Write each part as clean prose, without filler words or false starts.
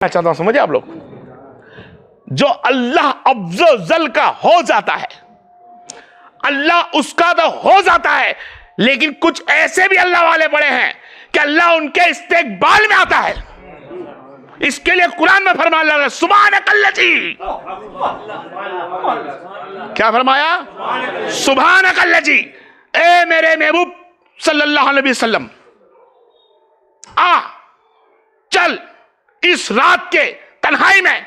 मैं चाहता हूं समझे आप लोग, जो अल्लाह अफ़ज़ल का हो जाता है, अल्लाह उसका तो हो जाता है, लेकिन कुछ ऐसे भी अल्लाह वाले बड़े हैं कि अल्लाह उनके इस्तेक़बाल में आता है। इसके लिए कुरान में फरमान लगा सुब्हानकल्लज़ी, क्या फरमाया? सुब्हानकल्लज़ी, ए मेरे महबूब सल्लल्लाहु अलैहि वसल्लम, आ चल इस रात के तन्हाई में।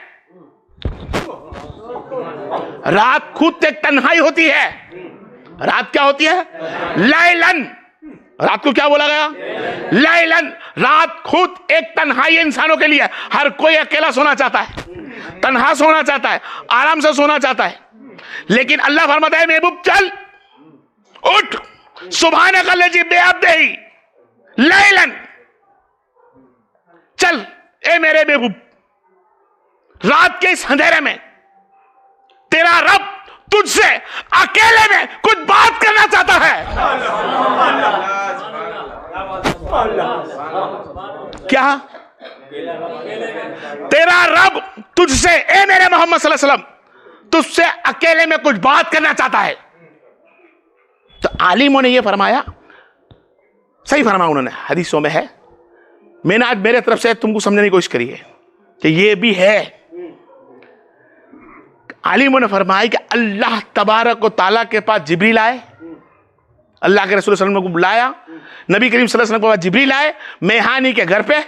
रात खुद एक तन्हाई होती है। रात क्या होती है? लैलन। रात को क्या बोला गया? लैलन। रात खुद एक तन्हाई इंसानों के लिए। हर कोई अकेला सोना चाहता है, तन्हा सोना चाहता है, आराम से सोना चाहता है, लेकिन अल्लाह फरमाता है महबूब चल उठ, सुब्हानकल्लज़ी बिअब्दिही लैलन, चल ए मेरे महबूब, रात के इस अंधेरे में तेरा रब तुझसे अकेले में कुछ बात करना चाहता है। क्या? तेरा रब तुझसे, ए मेरे मोहम्मद सल्लल्लाहु अलैहि वसल्लम, तुझसे अकेले में कुछ बात करना चाहता है। तो आलिमों ने यह फरमाया, सही फरमाया उन्होंने, हदीसों में है, मैंने आज मेरे तरफ से तुमको समझने की कोशिश करी है कि ये भी है। आलिमों ने फरमाया कि अल्लाह तबारक व तआला के पास जिब्रील आए, अल्लाह के रसूल सल्लल्लाहु अलैहि वसल्लम को बुलाया, नबी करीम सल्लल्लाहु अलैहि वसल्लम के पास जिब्रील आए मेहानी के घर पे,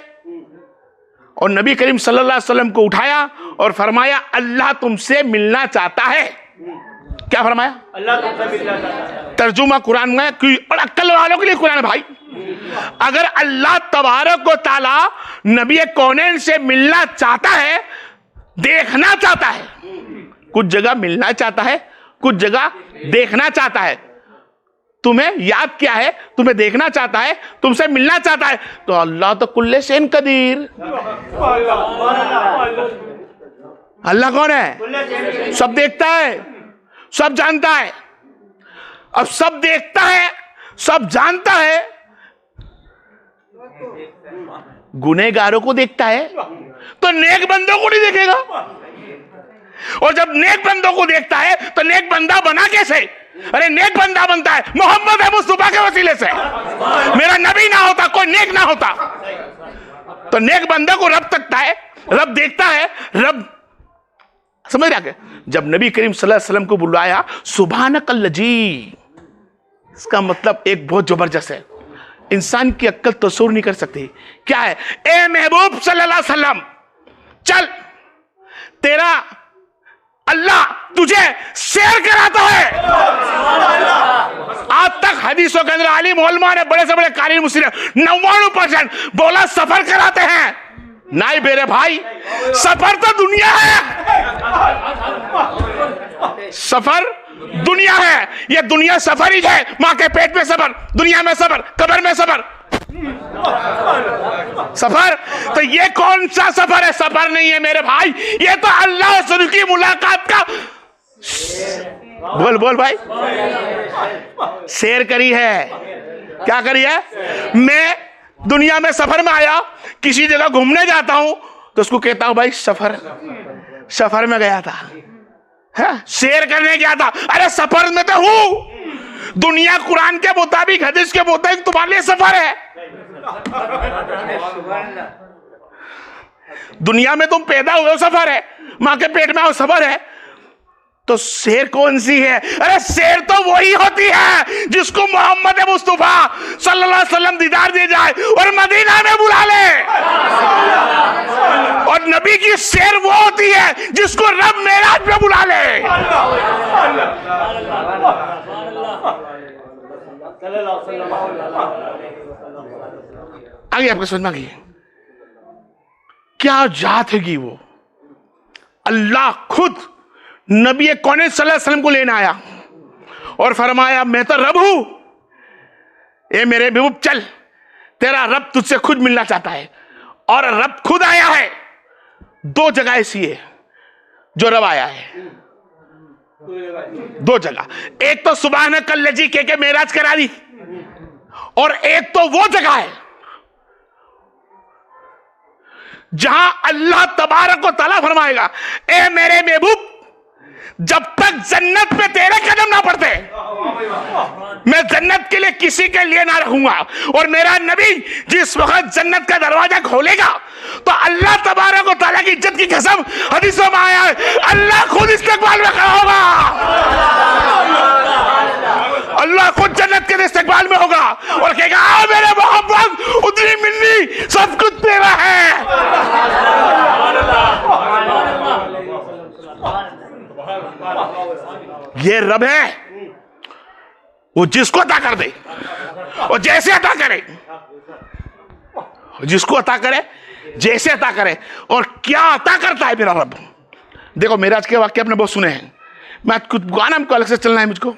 और नबी करीम सल्लल्लाहु अलैहि वसल्लम को उठाया और फरमाया अल्लाह तुमसे मिलना चाहता है। क्या फरमाया? अल्लाह तुमसे मिलना चाहता है। तर्जुमा कुरान में, और अक्ल वालों के लिए कुरान है भाई। अगर अल्लाह तबारक व तआला नबी कौनैन से मिलना चाहता है, देखना चाहता है, कुछ जगह मिलना चाहता है, कुछ जगह देखना चाहता है, तुम्हें याद क्या है, तुम्हें देखना चाहता है, तुमसे मिलना चाहता है, तो अल्लाह तो कुल्ले शैइन कदीर। अल्लाह कौन है? सब देखता है, सब जानता है। अब सब देखता है, सब जानता है, गुनहगारों को देखता है तो नेक बंदों को नहीं देखेगा। और जब नेक बंदों को देखता है तो नेक बंदा बना कैसे? अरे नेक बंदा बनता है मोहम्मद है मुस्तफा के वसीले से। मेरा नबी ना होता, कोई नेक ना होता, तो नेक बंदे को रब तकता है, रब देखता है, रब समझ रहा है। जब नबी करीम सल्लल्लाहु अलैहि वसल्लम को बुलाया सुब्हानकल्लज़ी, इसका मतलब एक बहुत जबरदस्त है, इंसान की अक्ल तस्वुर नहीं कर सकती। क्या है? ए महबूब सल्लल्लाहु अलैहि वसल्लम, चल तेरा अल्लाह तुझे शेर कराता है। आज तक हदीसों के अंदर आलिम उलमा ने, बड़े से बड़े कारी मुस्लिम 99% बोला सफर कराते हैं। नहीं मेरे भाई, सफर तो दुनिया है, सफर दुनिया है, ये दुनिया सफर ही है। मां के पेट में सफर, दुनिया में सफर, कब्र में सफर, सफर। तो ये कौन सा सफर है? सफर नहीं है मेरे भाई, ये तो अल्लाह से की मुलाकात का, बोल बोल भाई, शेर करी है। क्या करी है? मैं दुनिया में सफर में आया, किसी जगह घूमने जाता हूं तो उसको कहता हूं भाई सफर, सफर में गया था, है? शेर करने गया था। अरे सफर में तो हूं, दुनिया कुरान के मुताबिक, हदीस के मुताबिक तुम्हारे लिए सफर है। दुनिया में तुम पैदा हुए हो, सफर है, मां के पेट में हो, सफर है। तो शेर कौन सी है? अरे शेर तो वही होती है जिसको मोहम्मद मुस्तफा सल्लल्लाहु अलैहि वसल्लम दीदार दे जाए और मदीना में बुला ले। और नबी की शेर वो होती है जिसको रब मेराज में बुला ले। आगे आपको समझ में आ गई क्या जात है वो? अल्लाह खुद नबी कौनैन सल्लल्लाहु अलैहि वसल्लम को लेने आया और फरमाया मैं तो रब हूं, ए मेरे महबूब चल, तेरा रब तुझसे खुद मिलना चाहता है। और रब खुद आया है। दो जगह ऐसी है जो रब आया है, दो जगह। एक तो सुब्हानकल्लज़ी के मेराज करा दी, और एक तो वो जगह है जहां अल्लाह तबारक व तआला फरमाएगा, ए मेरे महबूब, जब तक जन्नत पे तेरे कदम ना पड़ते मैं जन्नत के लिए किसी के लिए ना रखूंगा। और मेरा नबी जिस वक्त जन्नत का दरवाजा खोलेगा तो अल्लाह तबारक व तआला की इज्जत की कसम, हदीसों में आया है, अल्लाह खुद इस्तिकबाल में खड़ा होगा। अल्लाह खुद जन्नत के इस्तिकबाल में होगा और कहेगा, आओ मेरे मोहब्बत, उतनी मिन्नी सब कुछ तेरा है। ये रब है, वो जिसको अता कर दे और जैसे अता करे, जिसको अता करे जैसे अता करे। और क्या अता करता है मेरा रब। देखो मेराज के वाक्य आपने बहुत सुने हैं, मैं कुछ गाना हमको अलग से चलना है, मुझको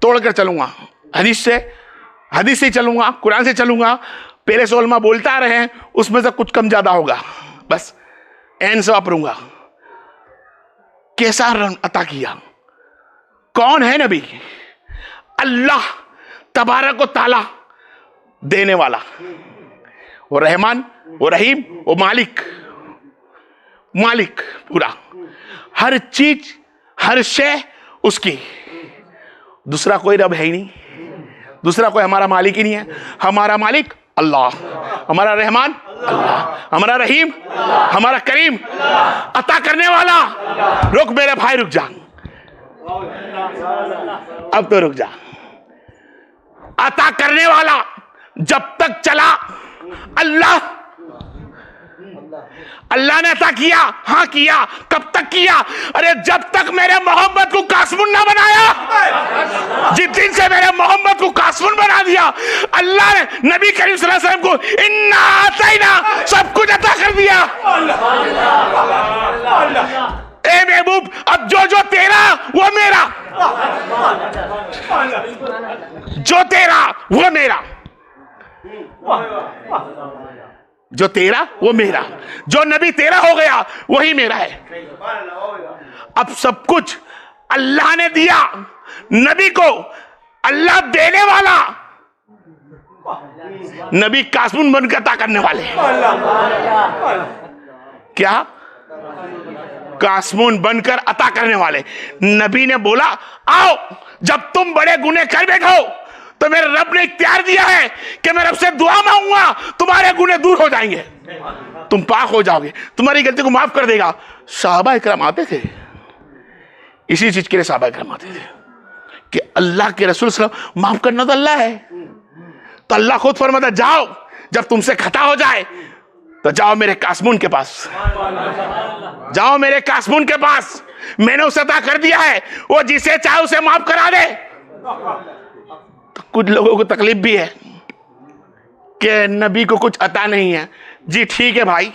तोड़कर चलूंगा, हदीस से चलूंगा, कुरान से चलूंगा। पहले से उलमा बोलता आ रहे हैं, उसमें से कुछ कम ज्यादा होगा, बस एन से वापरूंगा। कैसा रन अता किया, कौन है नबी? अल्लाह तबारक व तआला देने वाला, वो रहमान, वो रहीम, वो मालिक, मालिक पूरा, हर चीज हर शय उसकी। दूसरा कोई रब है ही नहीं, दूसरा कोई हमारा मालिक ही नहीं है। हमारा मालिक अल्लाह, हमारा रहमान अल्लाह, हमारा रहीम, हमारा करीम, अता करने वाला। रुक मेरे भाई, रुक जा, अब तो रुक जा। अता करने वाला जब तक चला अल्लाह, अल्लाह ने अता किया, हाँ किया। कब तक किया? अरे जब तक मेरे मोहम्मद को कासमुन ना बनाया। जिस दिन से मेरे मोहम्मद को कासमुन बना दिया, अल्लाह ने नबी करीम सल्लल्लाहु अलैहि वसल्लम को इन्ना अतैना सब कुछ अता कर दिया। ए महबूब, अब जो जो तेरा वो मेरा, जो तेरा वो मेरा, जो तेरा वो मेरा, जो नबी तेरा हो गया वही मेरा है। अब सब कुछ अल्लाह ने दिया नबी को, अल्लाह देने वाला, नबी कासमुन बनकर अता करने वाले। क्या? कासमुन बनकर अता करने वाले। नबी ने बोला, आओ जब तुम बड़े गुनाह कर बैठो तो मेरे रब ने इख्तियार दिया है कि मैं रब से दुआ मांगूंगा, तुम्हारे गुनाह दूर हो जाएंगे, तुम पाक हो जाओगे, तुम्हारी गलती को माफ कर देगा। सहाबा इकराम आते थे, इसी चीज के लिए सहाबा इकराम आते थे कि अल्लाह के रसूल सल्लल्लाहु अलैहि वसल्लम, माफ करना तो अल्लाह है। तो अल्लाह खुद फरमाता, जाओ जब तुमसे खता हो जाए तो जाओ मेरे कासमुन के पास, जाओ मेरे कासमुन के पास, मैंने उसे अता कर दिया है, वो जिसे चाहे उसे माफ करा दे। तो कुछ लोगों को तकलीफ भी है कि नबी को कुछ अता नहीं है। जी ठीक है भाई,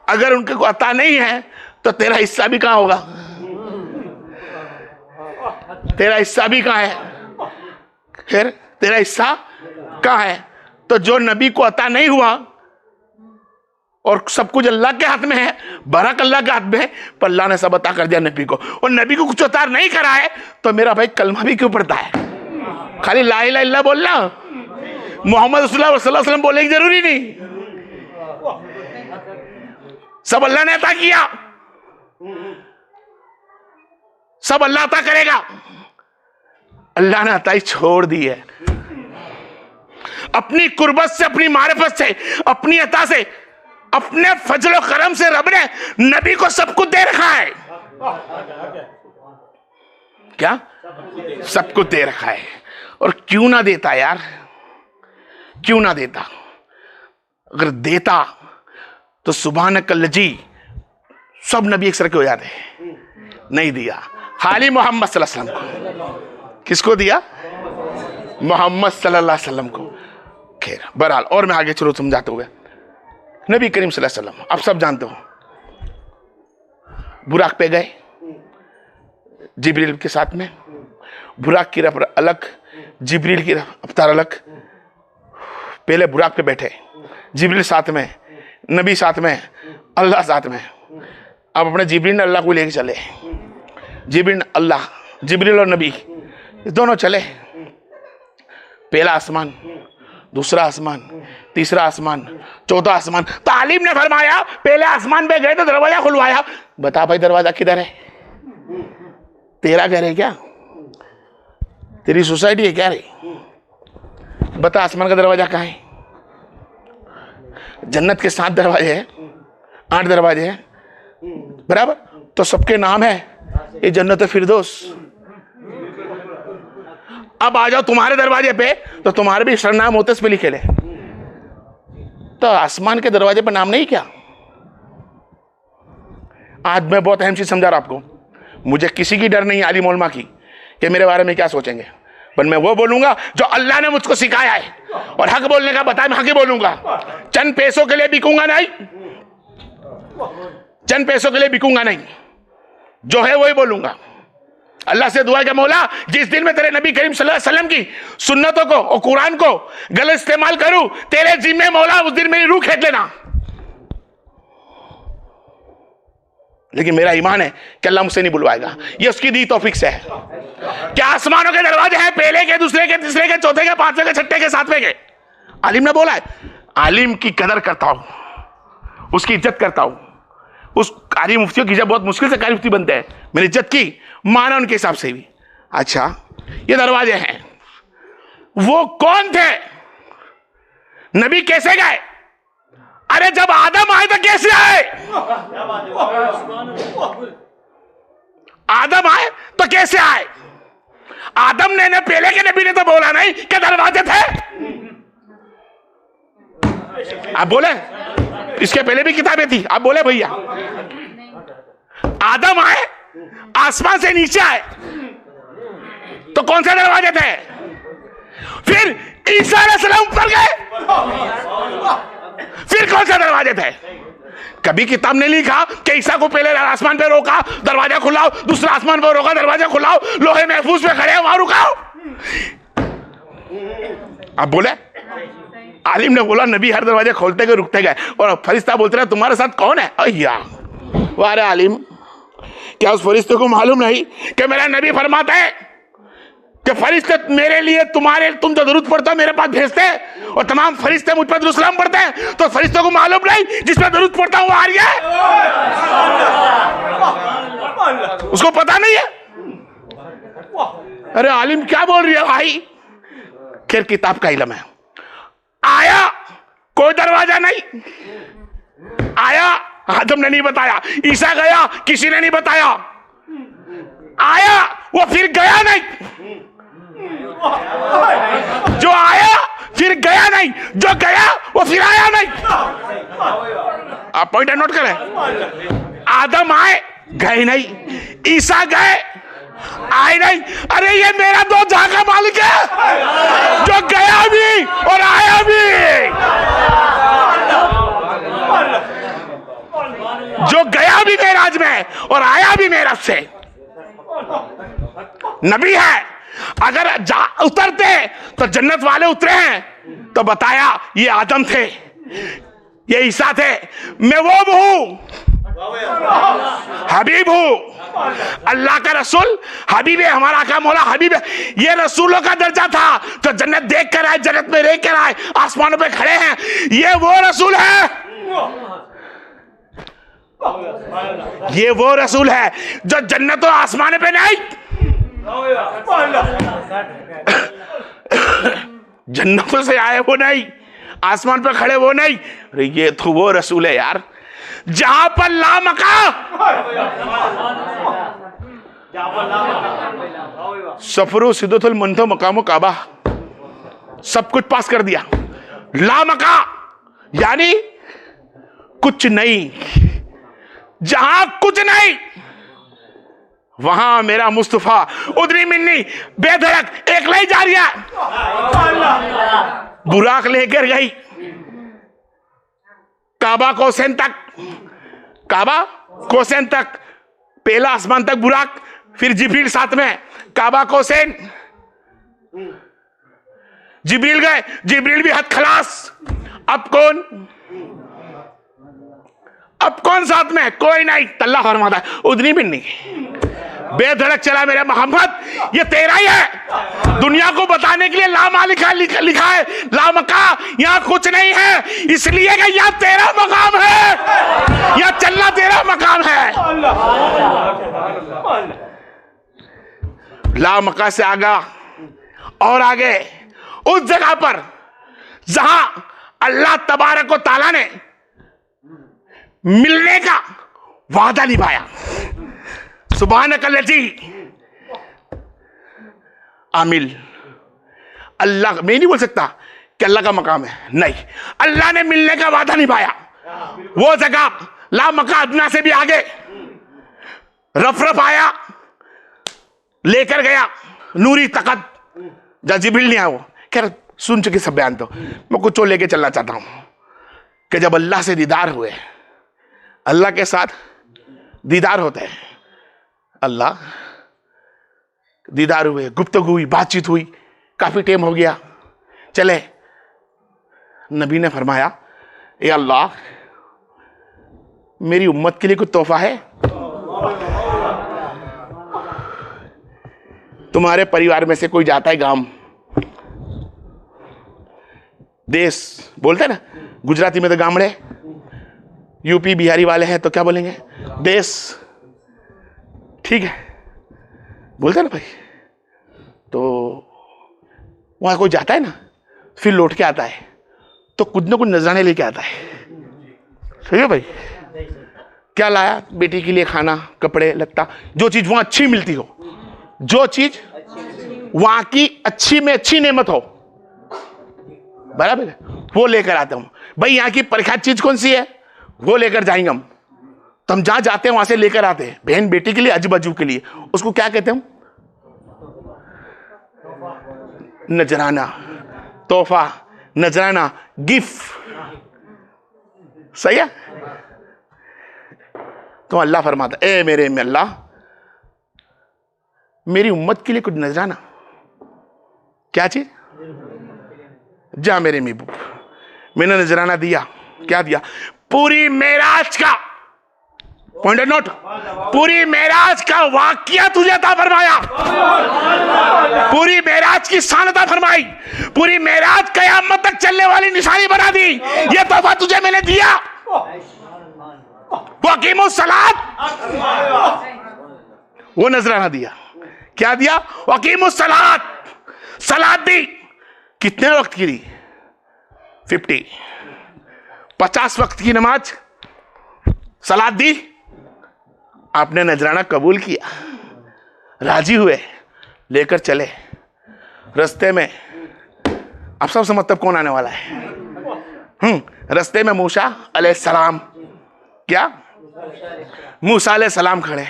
अगर उनके को अता नहीं है तो तेरा हिस्सा भी कहां होगा? तेरा हिस्सा भी कहां है? फिर तेरा हिस्सा कहां है? तो जो नबी को अता नहीं हुआ और सब कुछ अल्लाह के हाथ में है, बरक अल्लाह के हाथ में है, पर अल्लाह ने सब अता कर दिया नबी को, और नबी को कुछ अता नहीं करा है, तो मेरा भाई कलमा भी क्यों पढ़ता है? खाली ला इलाहा इल्लल्लाह बोलना, मोहम्मद रसूलुल्लाह सल्लल्लाहु अलैहि वसल्लम बोलने की जरूरी नहीं। सब अल्लाह ने अता किया, सब अल्लाह अता करेगा। अल्लाह ने अता ही छोड़ दी है। अपनी कुर्बत से, अपनी मारिफत से, अपनी अता से, अपने फजल और करम से रब ने नबी को सब कुछ दे रखा है। क्या? सब कुछ दे रखा है। और क्यों ना देता यार, क्यों ना देता? अगर देता तो सुभानकल्लजी सब नबी एक सर के हो जाते। नहीं दिया, खाली मोहम्मद सल्लल्लाहु अलैहि वसल्लम को। किसको दिया? मोहम्मद सल्लल्लाहु अलैहि वसल्लम को। खैर बहरहाल, और मैं आगे चलो समझाते हुए, नबी करीम सल्लल्लाहु अलैहि वसल्लम आप सब जानते हो, बुराक पे गए जिब्रील के साथ में। बुराक की रफ्तार अलग, जिब्रील की रफ्तार अलग। पहले बुराक पे बैठे, जिब्रील साथ में, नबी साथ में, अल्लाह साथ में। अब अपने जिब्रील ने अल्लाह को लेके चले, जिब्रील अल्लाह, जिब्रील और नबी दोनों चले। पहला आसमान, दूसरा आसमान, तीसरा आसमान, चौथा आसमान। तालीम ने फरमाया पहले आसमान पे गए तो दरवाजा खुलवाया। बता भाई दरवाजा किधर है? तेरा घर है क्या? तेरी सोसाइटी है क्या रे? बता आसमान का दरवाजा कहाँ है? जन्नत के 7 दरवाजे हैं, 8 दरवाजे हैं, बराबर? तो सबके नाम है, ये जन्नत फिरदौस। अब आ जाओ तुम्हारे दरवाजे पे, तो तुम्हारे भी सरनाम होते इस पे लिखे ले। तो आसमान के दरवाजे पर नाम नहीं क्या? आज मैं बहुत अहम चीज समझा रहा आपको। मुझे किसी की डर नहीं आलिम उलमा की कि मेरे बारे में क्या सोचेंगे, पर मैं वो बोलूंगा जो अल्लाह ने मुझको सिखाया है, और हक बोलने का बताया, मैं हक ही बोलूंगा। चंद पैसों के लिए बिकूंगा नहीं, चंद पैसों के लिए बिकूंगा नहीं, जो है वही बोलूंगा। अल्लाह से दुआ के मौला जिस दिन में तेरे नबी करीम सल्लल्लाहु अलैहि वसल्लम की सुन्नतों को और कुरान को गलत इस्तेमाल करूं, तेरे जिम्मे मौला उस दिन मेरी रूह खेच लेना। लेकिन मेरा ईमान है कि अल्लाह मुझसे नहीं बुलवाएगा, ये उसकी दी तौफीक से है। क्या आसमानों के दरवाजे हैं, पहले के, दूसरे के, तीसरे के, चौथे के, पांचवें के, छठे के, सातवें के? आलिम ने बोला है। आलिम की कदर करता हूं, उसकी इज्जत करता हूं। उस कारी मुफ्तियों की जब बहुत मुश्किल से कारी मुफ्ती बनते हैं, मैंने इज्जत की, माना उनके हिसाब से भी। अच्छा ये दरवाजे हैं, वो कौन थे? नबी कैसे गए? अरे जब आदम आए तो कैसे आए? आदम आए तो कैसे आए? आदम ने पहले के नबी ने तो बोला नहीं कि दरवाजे थे। आप बोले इसके पहले भी किताबें थी, आप बोले भैया। आदम आए, आसमान से नीचे आए तो कौन से दरवाजे थे? फिर ईसा अलैहिस्सलाम ऊपर गए, फिर कौन से दरवाजे थे? कभी किताब ने लिखा कि ईसा को पहले आसमान पे रोका, दरवाजा खुलाओ, दूसरा आसमान पे रोका, दरवाजा खुलाओ, लोहे महफूज पे खड़े वहां रुकाओ। आप बोले आलिम ने बोला नबी हर दरवाजे खोलते गए, रुकते गए, और फरिश्ता बोलते रहे तुम्हारे साथ कौन है? अय्या वारे आलिम, क्या उस फरिश्ते को मालूम नहीं कि मेरा नबी फरमाता है कि फरिश्ते मेरे लिए तुम्हारे, तुम जो दरूद पढ़ते हो मेरे पास भेजते हैं, और तमाम फरिश्ते मुझ पर दुरूद सलाम पढ़ते हैं। तो फरिश्तों को मालूम नहीं जिस पर दरूद पढ़ता हूं वो आ रही है, उसको पता नहीं है। अरे आलिम क्या बोल रही है भाई? खैर किताब का इल्म है। आया कोई दरवाजा नहीं, आया आदम ने नहीं बताया, ईसा गया किसी ने नहीं बताया, आया वो फिर गया नहीं, जो आया फिर गया नहीं, जो गया वो फिर आया नहीं। आप पॉइंट नोट करें। आदम आए गए नहीं, ईसा गए आए नहीं। अरे ये मेरा दो जहां का मालिक है, जो गया भी और आया भी, जो गया भी मेराज में और आया भी मेराज से। नबी है, अगर उतरते तो जन्नत वाले उतरे हैं तो बताया ये आदम थे, ये ईसा थे, मैं वो हूं, हबीब हूं, अल्लाह का रसूल हबीब है, हमारा आका मौला हबीब है। ये रसूलों का दर्जा था जो जन्नत देख कर आए, जन्नत में रह कर आए, आसमानों पे खड़े हैं। ये वो रसूल है, ये वो रसूल है जो जन्नत और आसमान पे नहीं, जन्नतों से आए वो नहीं, आसमान पे खड़े वो नहीं। अरे ये तो वो रसूल है यार, जहां पर लामका सफरो सिद्दतुल मंतो मकामो काबा, सब कुछ पास कर दिया। लामका यानी कुछ नहीं, जहां कुछ नहीं वहां मेरा मुस्तफा उदरी मिन्नी बेधड़क एकला ही जा रही है। बुराक लेकर गई काबा कोसेन तक, काबा कोसेन तक, पहला आसमान तक बुराक, फिर जिब्रील साथ में, काबा कोसेन, जिब्रील गए, जिब्रील भी हद खलास। अब कौन साथ में? कोई नहीं। अल्लाह फरमाता है उदनी भी नहीं, बेधड़क चला मेरे मोहम्मद, ये तेरा ही है। दुनिया को बताने के लिए लामा लिखा है, लामका, यहाँ कुछ नहीं है, इसलिए कि यहाँ तेरा मकाम है, यहाँ चलना तेरा मकाम है। लामका से आगा और आगे उस जगह पर जहां अल्लाह तबारक व तआला ने मिलने का वादा निभाया। सुब्हानकल्लज़ी आमिल, अल्लाह, मैं नहीं बोल सकता कि अल्लाह का मकाम है, नहीं, अल्लाह ने मिलने का वादा निभाया। वो जगह ला मका अदना से भी आगे रफ आया, लेकर गया नूरी तकत, जहां जिब्रील नहीं आया। वो खैर सुन चुके सब बयान, तो मैं कुछ और लेके चलना चाहता हूं कि जब अल्लाह से दीदार हुए, अल्लाह के साथ दीदार होता है, अल्लाह दीदार हुए, गुफ्तगू हुई, बातचीत हुई, काफी टाइम हो गया, चले नबी ने फरमाया, ए अल्लाह, मेरी उम्मत के लिए कुछ तोहफा है? तुम्हारे परिवार में से कोई जाता है गांव, देश बोलते हैं ना, गुजराती में तो गामड़े, यूपी बिहारी वाले हैं तो क्या बोलेंगे, देश, ठीक है, बोलते हैं ना भाई। तो वहां कोई जाता है ना, फिर लौट के आता है तो कुछ ना कुछ नजराने लेके आता है, सही है भाई। क्या लाया? बेटी के लिए खाना, कपड़े, लत्ता, जो चीज वहां अच्छी मिलती हो, जो चीज वहां की अच्छी में अच्छी नेमत हो, बराबर है, वो लेकर आता हूं भाई। यहाँ की प्रख्यात चीज कौन सी है, वो लेकर जाएंगे हम। तो हम जहां जाते हैं वहां से लेकर आते हैं, बहन बेटी के लिए, अजब अजूब के लिए, उसको क्या कहते हैं हम? नजराना, तोहफा, नजराना, गिफ्ट, सही है। तो अल्लाह फरमाता, ए मेरे में अल्लाह, मेरी उम्मत के लिए कुछ नजराना, क्या चीज? जा मेरे महबूब, मैंने नजराना दिया। क्या दिया? पूरी मेराज का, पॉइंट नोट, पूरी मेराज का वाकया तुझे अता फरमाया, पूरी मेराज की शान अता फरमाई, पूरी मेराज कयामत तक चलने वाली निशानी बना दी। ये तोहफा तुझे मैंने दिया। वकीमुस सलात, वो नजराना दिया। क्या दिया? वकीमुस सलात, सलात दी। कितने वक्त की दी? 50 वक्त की नमाज, सलात दी। आपने नजराना कबूल किया, राजी हुए, लेकर चले। रास्ते में आप सब समझते कौन आने वाला है? रास्ते में मूसा अलैहिस्सलाम, क्या? मूसा अलैहिस्सलाम खड़े।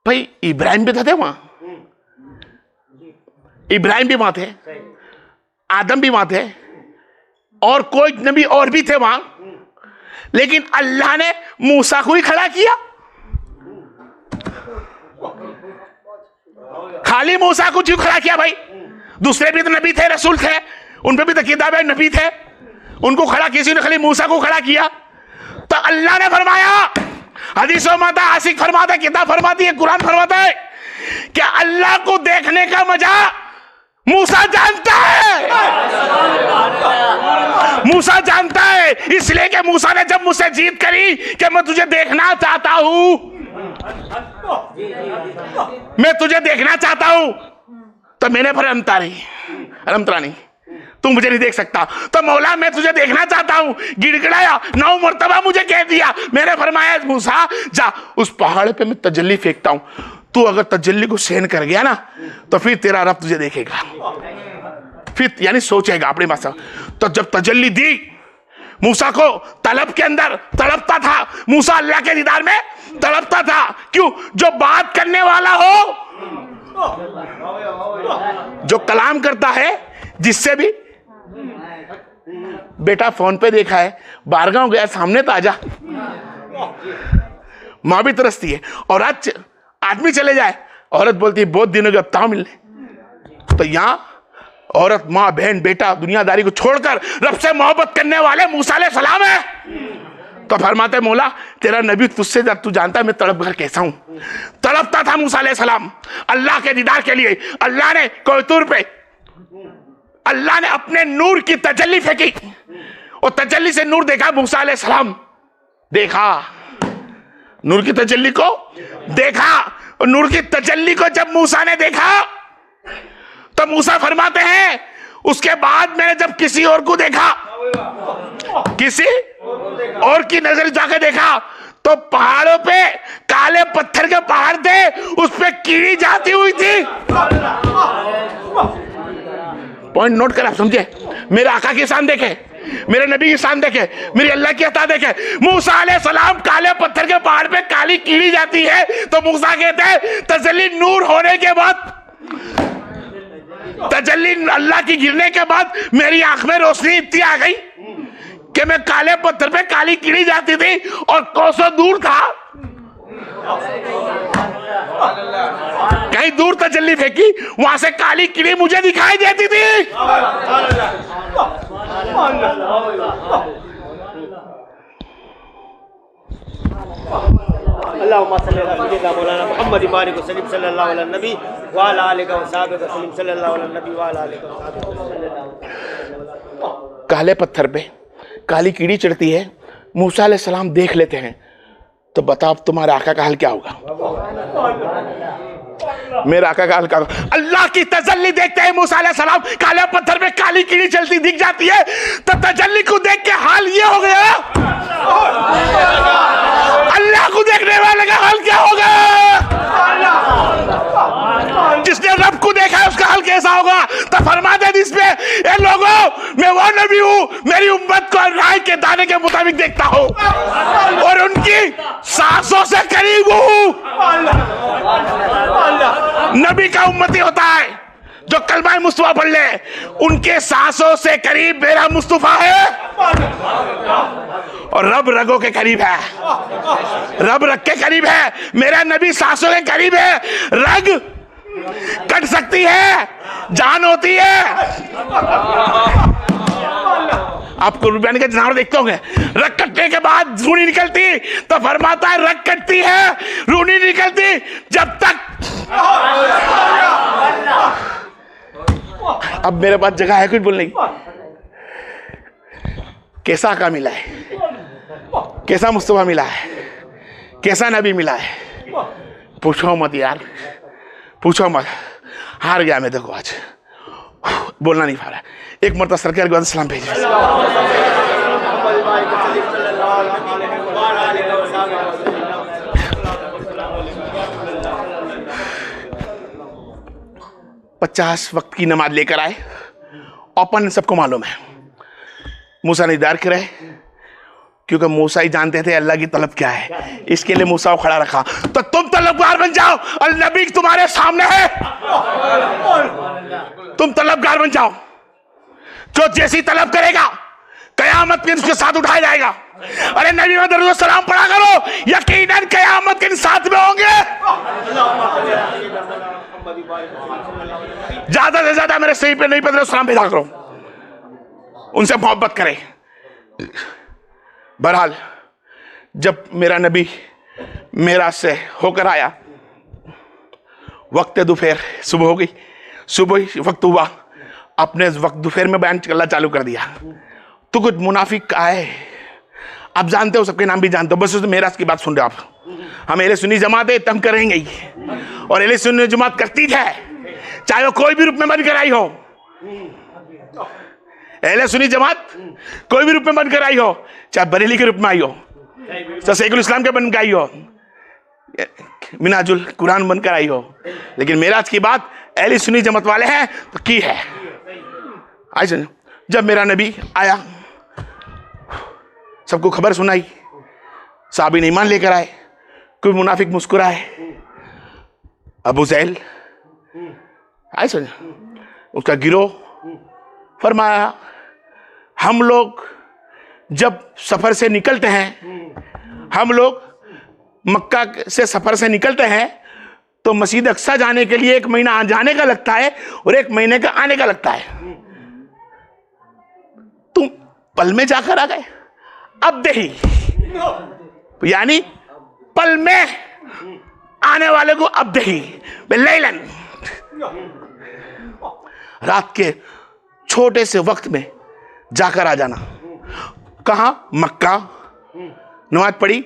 भाई इब्राहिम भी थे वहां, इब्राहिम भी वहां थे, आदम भी वहां थे, और कोई नबी और भी थे वहां, लेकिन अल्लाह ने मूसा को ही खड़ा किया। खाली मूसा को क्यों खड़ा किया भाई? दूसरे भी तो नबी थे, रसूल थे, उन पे भी तो किताब है, नबी थे, उनको खड़ा किसी ने, खाली मूसा को खड़ा किया। तो अल्लाह ने फरमाया, हदीसों में आता, आशिक फरमाता है, किताब फरमाती है, कुरान फरमाता है कि अल्लाह को देखने का मजा मूसा जानता है। मूसा जानता है, इसलिए कि मूसा ने जब मुझसे जीत करी कि मैं तुझे देखना चाहता हूं, मैं तुझे देखना चाहता हूं, तो मैंने फिर अलमतरानी, तू मुझे नहीं देख सकता, तो मौला मैं तुझे देखना चाहता हूं, गिड़गिड़ाया, 9 मरतबा मुझे कह दिया। मैंने फरमाया, मूसा जा, उस पहाड़ पे मैं तजल्ली फेंकता हूं, तू अगर तजल्ली को सहन कर गया ना, तो फिर तेरा रब तुझे देखेगा, फिर यानी सोचेगा अपने पास। तो जब तजल्ली दी, मूसा को तलब के अंदर तड़पता था, मूसा अल्लाह के दीदार में तड़पता था। क्यों? जो बात करने वाला हो, जो कलाम करता है, जिससे भी, बेटा फोन पे देखा है, बारगांव गया, सामने तो आजा, मां भी तरसती है। और आज आदमी चले जाए, औरत बोलती है बहुत दिनों के अब ताऊ मिलने। तो यहां औरत, मां, बहन, बेटा, दुनियादारी को छोड़कर रब से मोहब्बत करने वाले मूसा अलैहिस्सलाम है। तो फरमाते मौला तेरा नबी तुझसे तू जानता है मैं तड़पगर कैसा हूं। तड़पता था मूसा अलैहिस्सलाम अल्लाह के दीदार के लिए। अल्लाह ने कोई तूर पे अल्लाह ने अपने नूर की तजल्ली फेंकी और तजल्ली से नूर देखा। मूसा अलैहिस्सलाम देखा नूर की तजल्ली को देखा और नूर की तजल्ली को जब मूसा ने देखा तो मूसा फरमाते हैं उसके बाद मैंने जब किसी और को देखा, किसी और की नजर जाकर देखा तो पहाड़ों पे काले पत्थर के पहाड़ थे, उस पे कीड़ी जाती हुई थी। पॉइंट नोट कर आप समझे। मेरे आका की शान देखे, मेरे नबी की शान देखे, मेरी अल्लाह की अता देखे। मूसा अलैहिस्सलाम काले पत्थर के पहाड़ पे काली कीड़ी जाती है तो मूसा कहते हैं तजल्ली नूर होने के बाद, तजल्ली अल्लाह की गिरने के बाद मेरी आंख में रोशनी इतनी आ गई कि मैं काले पत्थर पे काली कीड़ी जाती थी और कोसों दूर था, कहीं दूर तजल्ली फेंकी वहां से काली कीड़ी मुझे दिखाई देती थी। काले पत्थर पे काली कीड़ी चढ़ती है, मूसा अलैहिस्सलाम देख लेते हैं तो बताओ अब तुम्हारे आका का हाल क्या होगा। मेरा आका का हाल क्या होगा। अल्लाह की तजल्ली देखते हैं मूसा अलैहिस्सलाम काले पत्थर पे काली कीड़ी चलती दिख जाती है तो तजल्ली को देख के हाल ये हो गया, अल्लाह को देखने वाले का हाल क्या होगा। जिसने रब को देखा है उसका हाल कैसा होगा। तो फरमाते हैं इसमें ए लोगों मैं वो नबी हूं मेरी उम्मत को राय के दाने के मुताबिक देखता हूं और उनकी सांसों से करीब हूं। नबी का उम्मती होता है जो कलमा मुस्तफा पढ़ ले, उनके सांसों से करीब मेरा मुस्तफा है और रब रगों के करीब है, रब रग के करीब है। मेरा नबी सांसों के करीब है। रग कट सकती है, जान होती है। आपको रुबैन के जानवर देखते होंगे, रग कटने के बाद रूनी निकलती तो फरमाता है रग कटती है रूनी निकलती जब तक। अब मेरे पास जगह है कुछ बोलने की। कैसा आका मिला है, कैसा मुस्तफा मिला है, कैसा नबी मिला है। पूछो मत यार, पूछो मत। हार गया मैं, देखो आज बोलना नहीं पा रहा। एक मरतबा सरकार के बाद सलाम भेजे। पचास वक्त की नमाज लेकर आए। अपन सबको मालूम है मूसा ने दीदार कराए क्योंकि मूसा ही जानते थे अल्लाह की तलब क्या है, इसके लिए मूसा को खड़ा रखा। तो तुम तलबगार बन जाओ, नबी तुम्हारे सामने है, तुम तलबगार बन जाओ। जो जैसी तलब करेगा कयामत के उसके साथ उठाया जाएगा। अरे नबी में दरूद सलाम पढ़ा करो, यकीनन कयामत के साथ में होंगे। ज्यादा से ज्यादा मेरे सही पे नहीं पढ़ सलाम भेजा करो, उनसे मोहब्बत करें। बहरहाल जब मेरा नबी मेराज से होकर आया, वक्त दोपहर सुबह हो गई, सुबह वक्त हुआ, अपने वक्त दोपहर में बयान करना चालू कर दिया। तो कुछ मुनाफिक आए, आप जानते हो, सबके नाम भी जानते हो, बस उस मेराज की बात सुन रहे हो आप। हम अहले सुन्नी जमात है, तंग करेंगे ही, और अहले सुन्नी जमात करती है, चाहे वो कोई भी रूप में बनकर आई हो। अहले सुन्नी जमात कोई भी रूप में बनकर आई हो, चाहे बरेली के रूप में आई हो, चाहे शेखुल इस्लाम के बनकर आई हो, मिनाजुल कुरान बनकर आई हो, लेकिन मेराज की बात अहले सुन्नी जमात वाले हैं तो की है। आई सुन, जब मेरा नबी आया सबको खबर सुनाई, साहबीन ईमान लेकर आए, कोई मुनाफिक मुस्कुराए। अबू जहल आई सुन, उसका गिरोह फरमाया हम लोग जब सफर से निकलते हैं, हम लोग मक्का से सफर से निकलते हैं तो मस्जिद अक्सा जाने के लिए 1 महीना जाने का लगता है और 1 महीने का आने का लगता है। तुम पल में जाकर आ गए। अब दही यानी पल में आने वाले को अब दही लैलन, रात के छोटे से वक्त में जाकर आ जाना। कहां? मक्का। नमाज पढ़ी,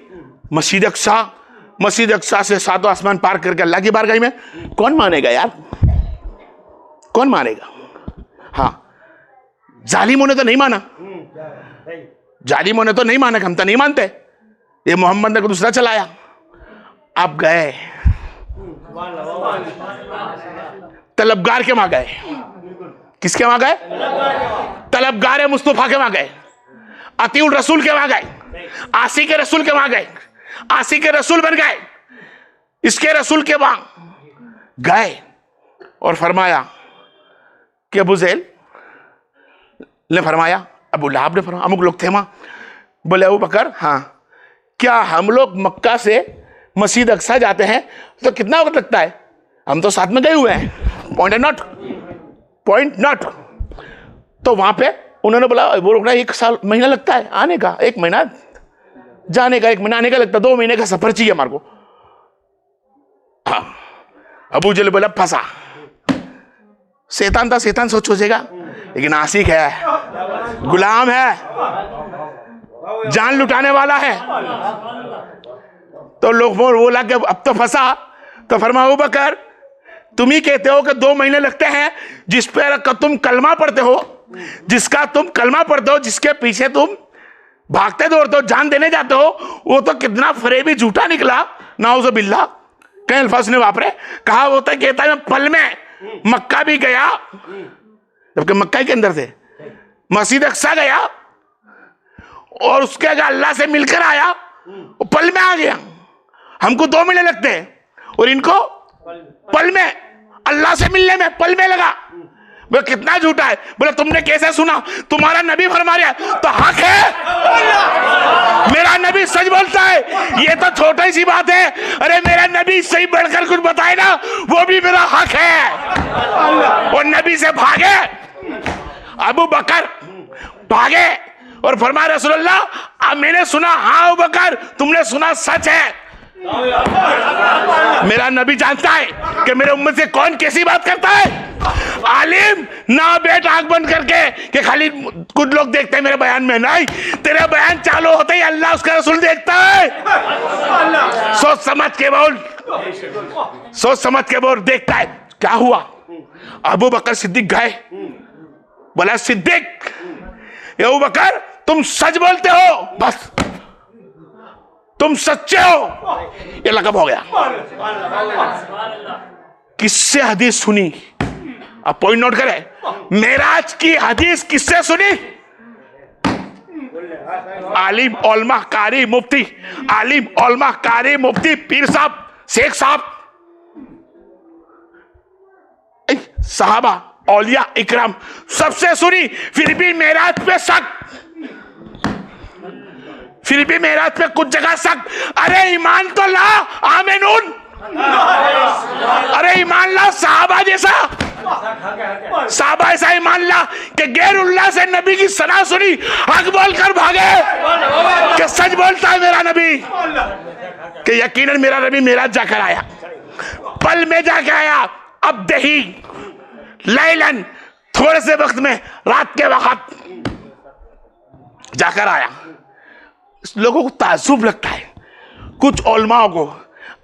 मस्जिद अक्सा, मस्जिद अक्सा से सातों आसमान पार करके अल्लाह की बारगाह में। कौन मानेगा यार, कौन मानेगा? हाँ, जालिमों ने तो नहीं माना, जालिमों ने तो नहीं माना, हम तो नहीं मानते, ये मोहम्मद ने को दूसरा चलाया। आप गए तलबगार के वहां गए। किसके वहां गए? तलबगार मुस्तफा के वहां गए, अतीउल रसूल के वहां गए, आसी के रसूल के वहां गए, आसी के रसूल बन गए, इसके रसूल के वहां गए और फरमाया कि अबू ज़ेल ने फरमाया, अबू लहाब ने फरमाया, अमुक लोग थे वहां। बोले अबू बकर, हाँ, क्या हम लोग मक्का से मस्जिद अक्सा जाते हैं तो कितना वक्त लगता है? हम तो साथ में गए हुए हैं। Point not, point not. तो वहां पे उन्होंने बोला, वो रुकना 1 साल महीना लगता है आने का, 1 महीना जाने का, 1 महीना आने का लगता, 2 महीने का सफर चाहिए हमारे को। हाँ, अबू जल बोला फंसा। शैतान था, शैतान सोचेगा, लेकिन आशिक है, गुलाम है, जान लुटाने वाला है। तो लोग बोला कि अब तो फंसा। तो फरमाया अबू बकर, तुम ही कहते हो कि 2 महीने लगते हैं, जिस पर तुम कलमा पढ़ते हो, जिसका तुम कलमा पढ़ते हो, जिसके पीछे तुम भागते दौड़ते हो, जान देने जाते हो, वो तो कितना फरेबी झूठा निकला, नाउज़ बिल्लाह। कई अल्फाज ने वापरे, कहा वो तो कहता है मैं पल में मक्का भी गया, जबकि मक्का के अंदर थे, मस्जिद अक्सा गया और उसके आगे अल्लाह से मिलकर आया, वो पल में आ गया। हमको 2 महीने लगते हैं और इनको पल में, अल्लाह से मिलने में पल में लगा। बोले कितना झूठा है? बोले तुमने कैसे सुना? तुम्हारा नबी फरमा रहा है तो हक है, मेरा नबी सच बोलता है, ये तो छोटी सी बात है। अरे मेरा नबी सही बढ़कर कुछ बताए ना, वो भी मेरा हक है। और नबी से भागे अबू बकर, भागे और फरमाया रसूलुल्लाह मैंने सुना। हाँ अबू बकर, तुमने सुना, सच है। मेरा नबी जानता है कि मेरे उम्मत से कौन कैसी बात करता है। आलिम ना बैठ आंख बंद करके कि खाली कुछ लोग देखते हैं मेरे बयान में, नहीं, तेरे बयान चालू होते ही अल्लाह उसका रसूल देखता है। सोच समझ के बोल, सोच समझ के बोल, देखता है। क्या हुआ? अबू बकर सिद्दीक गए, बोला सिद्दीक, अबू बकर तुम सच बोलते हो, बस तुम सच्चे हो, ये लकब हो गया। किससे हदीस सुनी? अब पॉइंट नोट करें, मेराज की हदीस किससे सुनी? आलिम, उलमा, कारी, मुफ्ती, आलिम, उलमा, कारी, मुफ्ती, पीर साहब, शेख साहब, साहबा, औलिया, इकराम, सबसे सुनी। फिर भी मेराज पे शक, फिर भी मेराज पे कुछ जगह शक। अरे ईमान तो ला, आमीनून, अरे ईमान ला साहबा जैसा, साहबा ऐसा ईमान ला कि गैरुल्लाह से नबी की सना सुनी, हक बोलकर भागे कि सच बोलता है मेरा नबी, कि यकीनन मेरा नबी मेराज जाकर आया, पल में जाकर आया। अब दही लैलन, थोड़े से वक्त में, रात के वक्त जाकर आया। लोगों को ताज्जुब लगता है, कुछ उलमाओं को,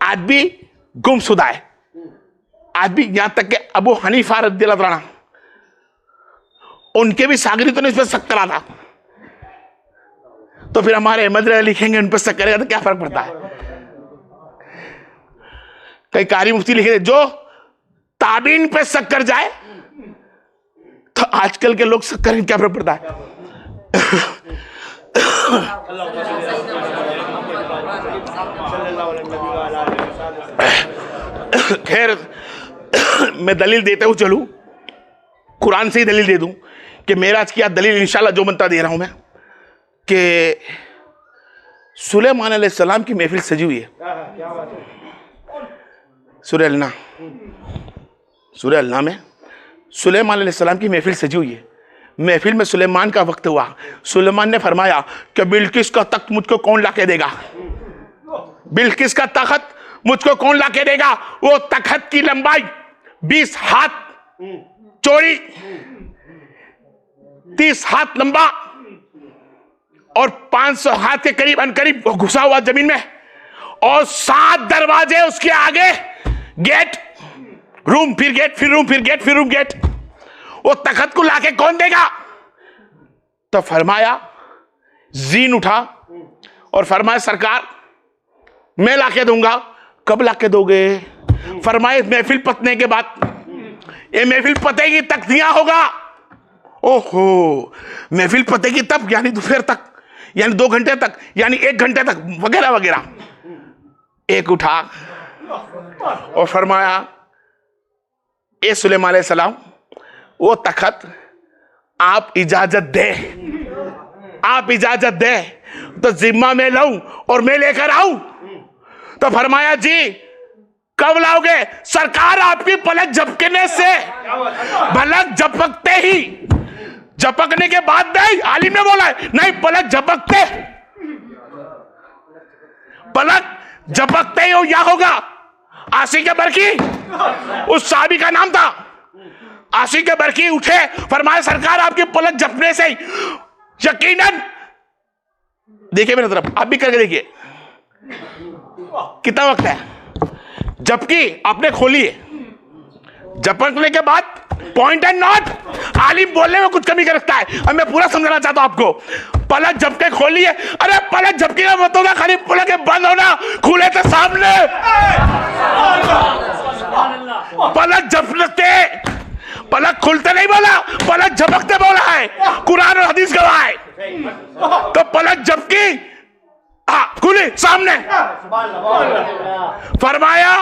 आज भी गुमशुदा है, आज भी, यहां तक कि अबू हनीफा रज़ियल्लाहु अन्हु, उनके भी शागिर्दों ने इस पर शक करा था। तो फिर हमारे अहमद रज़ा लिखेंगे उन पर शक करेगा तो क्या फर्क पड़ता है? कई कारी मुफ्ती लिखे जो ताबीन पे शक कर जाए तो आजकल के लोग शक करें, क्या फर्क पड़ता है? खैर, मैं दलील देते हुए चलूं, कुरान से ही दलील दे दूं कि मेराज की दलील इंशाल्लाह जो बनता दे रहा हूं मैं, कि सुलेमान अलैहिस्सलाम की महफिल सजी हुई है। सूरह अलना, सूरह अलना में सुलेमान अलैहिस्सलाम की महफिल सजी हुई है। महफिल में सुलेमान का वक्त हुआ। सुलेमान ने फरमाया कि बिल्किस का तख्त मुझको कौन लाके देगा, बिल्किस का तख्त मुझको कौन लाके देगा। वो तख्त की लंबाई 20 हाथ चौड़ी, 30 हाथ लंबा और 500 हाथ के करीब अनकरीब घुसा हुआ जमीन में, और 7 दरवाजे उसके आगे, गेट, रूम, फिर गेट, फिर रूम, फिर गेट, फिर रूम, गेट। वो तख्त को लाके कौन देगा? तो फरमाया, जीन उठा और फरमाया सरकार मैं लाके दूंगा। कब लाके दोगे? फरमाए महफिल पतने के बाद। ये महफिल पतेगी तक दिया होगा। ओहो, महफिल पतेगी तब, यानी दोपहर तक, यानी 2 घंटे तक, यानी 1 घंटे तक, वगैरह वगैरह। एक उठा और फरमाया ए सुलेमान अलैहिस्सलाम, वो तख्त आप इजाजत दे, आप इजाजत दे तो जिम्मा में लाऊं और मैं लेकर आऊं। तो फरमाया जी कब लाओगे? सरकार आपकी पलक झपकने से, पलक झपकते ही, झपकने के बाद नहीं, आलिम ने बोला है नहीं, पलक झपकते, पलक झपकते ही हो या होगा। आसिक बरकी उस साहबी का नाम था। आसिक बरकी उठे, फरमाया सरकार आपकी पलक झपकने से यकीनन, देखिए मेरी तरफ, आप भी करके देखिए कितना वक्त है। जबकि आपने खोली है, झपकने के बाद पॉइंट एंड नॉट, आलिम बोलने में कुछ कमी कर रखता है। अब मैं पूरा समझाना चाहता हूं आपको। पलक झपके खोली है, अरे पलक झपकी का मतलब ना खाली पलक बंद होना, खुले थे सामने, पलक झपकते, पलक खुलते नहीं बोला, पलक झपकते बोला है, कुरान और हदीस गवाह है। तो पलक झपकी, खुली सामने, फरमाया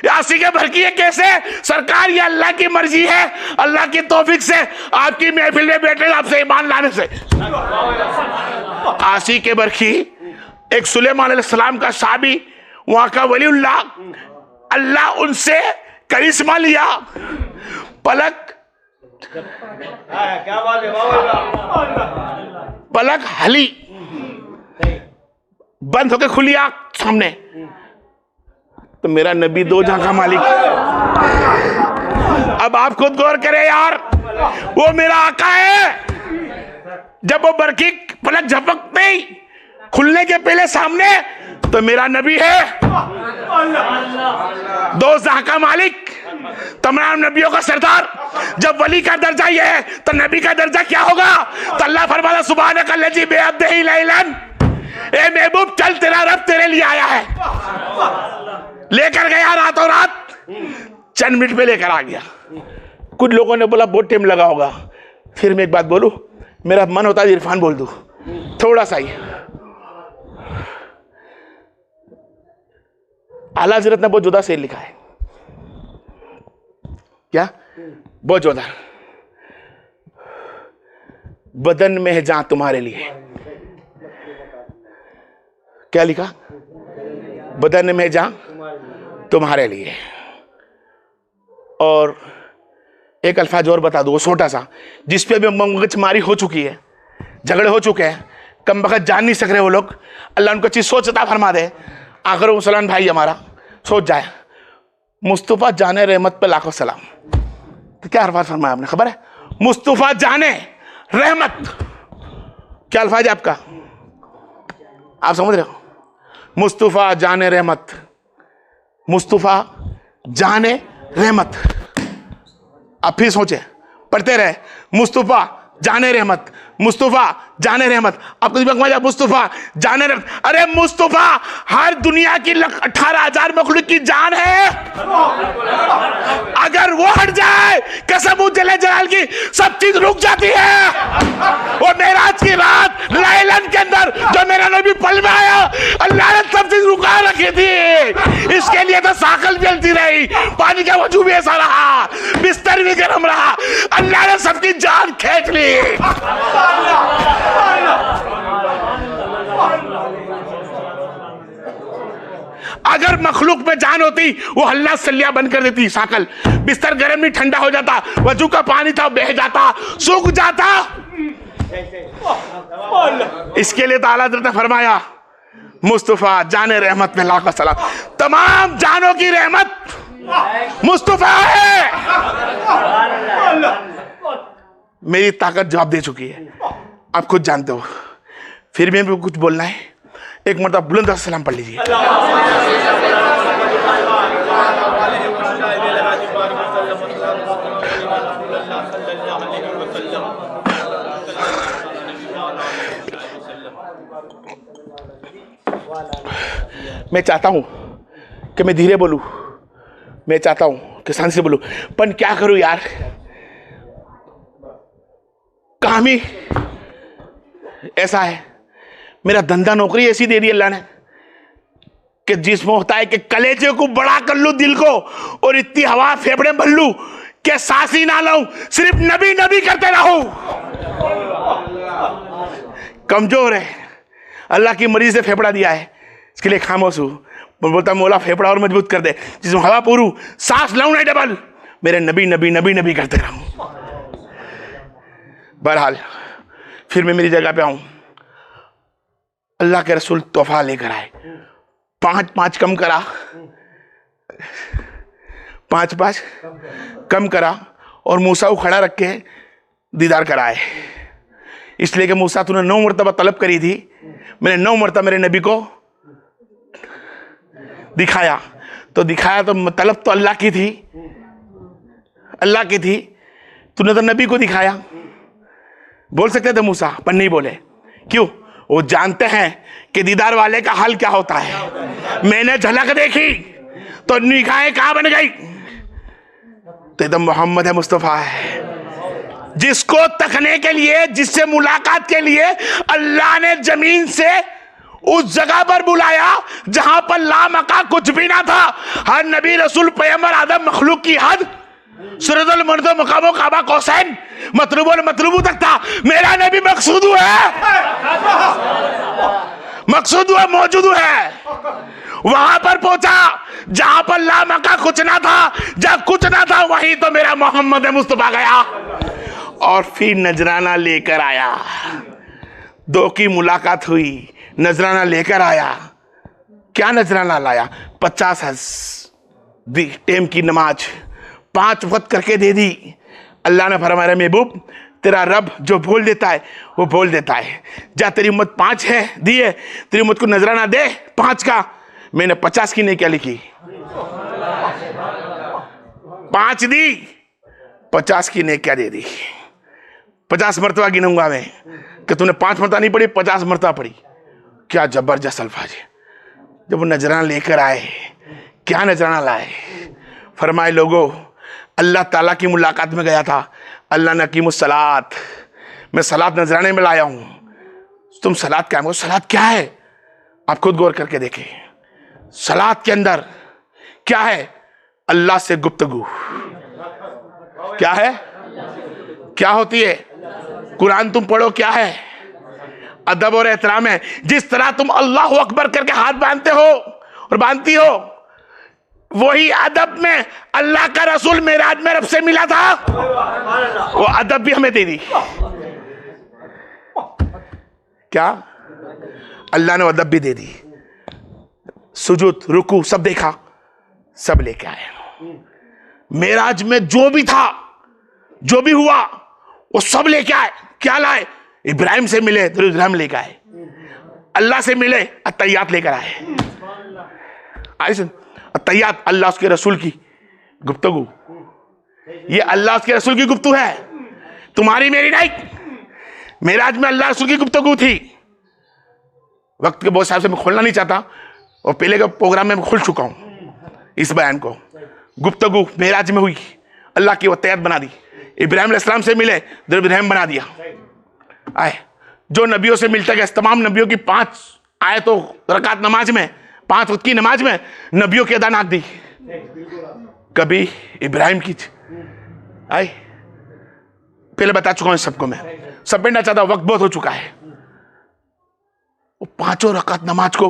आसिक बरकी है कैसे? सरकार ये अल्लाह की मर्जी है, अल्लाह की तौफीक से आपकी महफिल में बैठे आपसे ईमान लाने से। आसिक बरकी एक सुलेमान अलैहिस्सलाम का साहबी, वहां का वलीउल्लाह, अल्लाह उनसे करिश्मा लिया। पलक, क्या बात है, पलक हली, बंद होके खुली आंख सामने। तो मेरा नबी दो जहां का मालिक। अब आप खुद गौर करें यार, वो मेरा आका है। जब वो बरकी पलक झपकते ही खुलने के पहले सामने, तो मेरा नबी है, दो जहां का मालिक, तमाम नबियों का सरदार। जब वली का दर्जा ये है तो नबी का दर्जा क्या होगा? तो अल्लाह फरमाता सुब्हानक अल्लज़ी बिअब्दिही लैलन, ए महबूब चल तेरा रब तेरे लिए आया है। लेकर गया रातों रात, चंद मिनट में लेकर आ गया। कुछ लोगों ने बोला बहुत टाइम लगा होगा। फिर मैं एक बात बोलूं, मेरा मन होता है इरफान बोल दूं थोड़ा सा ही। आला हज़रत ने बहुत जोरदार शेर लिखा है। क्या? बहुत जोरदार। बदन में है जहां तुम्हारे लिए, क्या लिखा? बदन में जहां तुम्हारे लिए। और एक अल्फाज और बता दो, वो छोटा सा, जिसपे अभी मगजमारी हो चुकी है, झगड़े हो चुके हैं, कम वक्त जान नहीं सक रहे वो लोग। अल्लाह उनको चीज सोचता फरमा दे। आखिर मुसलमान भाई हमारा सोच जाए, मुस्तफ़ा जाने रहमत पे लाखों सलाम। तो क्या अल्फाज फरमाया आपने, खबर है? मुस्तफ़ा जाने रहमत, क्या अल्फाज है आपका? आप समझ रहे हो? मुस्तफ़ा जाने रहमत, मुस्तफ़ा जाने रहमत। आप फिर सोचे, पढ़ते रहे, मुस्तफ़ा जाने रहमत, मुस्तफ़ा जाने रहमत। आपको दिमाग मुस्तफ़ा जाने रहमत, अरे मुस्तफ़ा हर दुनिया की 18,000 मखलूक की जान है। अगर वो हट जाए कसम जले जलाल की, सब चीज रुक जाती है। वो मेराज की रात लैलन के अंदर जो मेरा नबी पल में आया, अल्लाह ने सब चीज रुका रखी थी। इसके लिए तो साकल जलती रही, पानी का वजू भी ऐसा रहा, बिस्तर भी गर्म रहा, अल्लाह ने सबकी जान खींच ली। अगर मखलूक में जान होती वो हल्ला सल्लिया बंद कर देती, साकल बिस्तर गर्म नहीं ठंडा हो जाता, वजू का पानी था बह जाता, सूख जाता। इसके लिए ताला हज़रत ने फरमाया मुस्तफा जाने रहमत में लाखों सलाम, तमाम जानों की रहमत मुस्तफा है। मेरी ताकत जवाब दे चुकी है, आप खुद जानते हो। फिर भी कुछ बोलना है, एक मरतबा बुलंद सलाम पढ़ लीजिए। मैं चाहता हूं कि मैं धीरे बोलूं, मैं चाहता हूं कि शांति से बोलूं, पर क्या करूं यार, काम ही ऐसा है। मेरा धंधा नौकरी ऐसी दे दी अल्लाह ने कि जिसमें होता है कि कलेजे को बड़ा कर लूं दिल को, और इतनी हवा फेफड़े भर लूं कि सांस ही ना लूं, सिर्फ नबी नबी करते रहूं। कमजोर है, अल्लाह की मर्जी से फेफड़ा दिया है, इसके लिए खामोश हूं। बोलता मौला फेफड़ा और मजबूत कर दे, जिसमें हवा पूरू, सांस लाऊं नहीं डबल, मेरे नबी नबी नबी नबी करते रहूं। बहरहाल फिर मैं मेरी जगह पे आऊं। अल्लाह के रसूल तोहफा लेकर आए, 5-5 कम करा, 5-5 कम करा, और मूसा को खड़ा रख के दीदार कराए। इसलिए कि मूसा तूने 9 मरतबा तलब करी थी, मैंने 9 मरतबा मेरे नबी को दिखाया। तो दिखाया तो तलब तो अल्लाह की थी, अल्लाह की थी, तूने तो नबी को दिखाया। बोल सकते थे मूसा, पर नहीं बोले। क्यों? वो जानते हैं कि दीदार वाले का हाल क्या होता है। मैंने झलक देखी तो निगाहें कहां बन गई। तो एकदम मोहम्मद है, मुस्तफा है, जिसको तकने के लिए, जिससे मुलाकात के लिए अल्लाह ने जमीन से उस जगह पर बुलाया जहां पर लामका कुछ भी ना था। हर नबी रसूल पैगंबर आदम मखलूक की हद सुरदुल मर्दो मुकामो काबा कौसैन मतलूबुल मतलूबू तक था। मेरा नबी मकसूद है, मकसूद है, मौजूद है, वहां पर पहुंचा जहां पर लामका कुछ ना था। जब कुछ ना था वहीं तो मेरा मोहम्मद मुस्तफा गया और फिर नजराना लेकर आया। 2 की मुलाकात हुई, नजराना लेकर आया। क्या नजराना लाया? 50 टेम की नमाज 5 वक्त करके दे दी। अल्लाह ने फरमाया महबूब तेरा रब जो बोल देता है वो बोल देता है। जा तेरी उम्मत 5 है दिए, तेरी उम्मत को नजराना दे 5 का। मैंने 50 की नहीं क्या लिखी, 5 दी, 50 की नहीं क्या दे दी। 50 मरतबा गिनूंगा मैं कि तूने 5 मरतबा नहीं पढ़ी, 50 मरतबा पढ़ी। क्या जबरदस्त अल्फाज है। जब वो नजराना लेकर आए, क्या नजराना लाए? फरमाए लोगों, अल्लाह ताला की मुलाकात में गया था, अल्लाह ने कीमुस सलात, मैं सलात नजराने में लाया हूं, तुम सलात क्या? सलात क्या है? आप खुद गौर करके देखें। सलात के अंदर क्या है? अल्लाह से गुफ्तगू। क्या है? क्या होती है? कुरान तुम पढ़ो, क्या है? अदब और एहतराम है। जिस तरह तुम अल्लाह अकबर करके हाथ बांधते हो और बांधती हो, वही अदब में अल्लाह का रसूल मेराज में रब से मिला था, वो अदब भी हमें दे दी। क्या? अल्लाह ने अदब भी दे दी। सुजूद, रुकू सब देखा, सब लेके आए। मेराज में जो भी था, जो भी हुआ, वो सब लेके आए। क्या लाए? इब्राहिम से मिले तो इब्राहिम लेकर आए, अल्लाह से मिले अत्तहियात लेकर आए। अत्तहियात अल्लाह उसके रसूल की गुफ्तगू, ये अल्लाह उसके रसूल की गुफ्तगू है, तुम्हारी मेरी नहीं। मेराज में अल्लाह रसूल की गुफ्तगू थी। वक्त के बहुत साहब से मैं खोलना नहीं चाहता, और पहले के प्रोग्राम में मैं खुल चुका हूं इस बयान को। गुफ्तगू मेराज में हुई, अल्लाह की अत्तहियात बना दी। इब्राहिम अलैहिस्सलाम से मिले तो इब्राहिम बना दिया। आए जो नबियों से मिलता गया, तमाम नबियों की 5 आए तो रकात नमाज में, 5 वक्त की नमाज में नबियों की अदा नाक दी। कभी इब्राहिम की आई, पहले बता चुका हूं सबको, मैं सब में ना चाहता, वक्त बहुत हो चुका है। वो 5 रकात नमाज को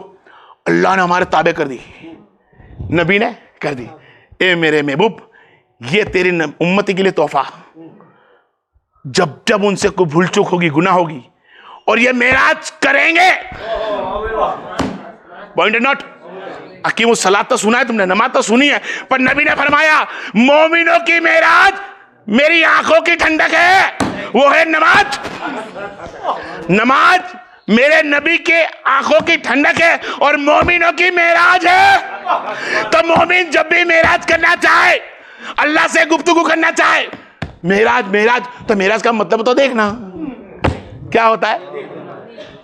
अल्लाह ने हमारे ताबे कर दी। नबी ने कर दी। ए मेरे महबूब, ये तेरी उम्मती के लिए तोहफा, जब जब उनसे कोई भूल चूक होगी, गुनाह होगी, और ये मेराज करेंगे, पॉइंट नॉट अकीम सलात तो सुना है तुमने, नमाज तो सुनी है, पर नबी ने फरमाया मोमिनों की मेराज मेरी आंखों की ठंडक है, वो है नमाज। नमाज मेरे नबी के आंखों की ठंडक है और मोमिनों की मेराज है। तो मोमिन जब भी मेराज करना चाहे, अल्लाह से गुफ्तगू करना चाहे, मेराज मेराज, तो मेराज का मतलब तो देखना क्या होता है,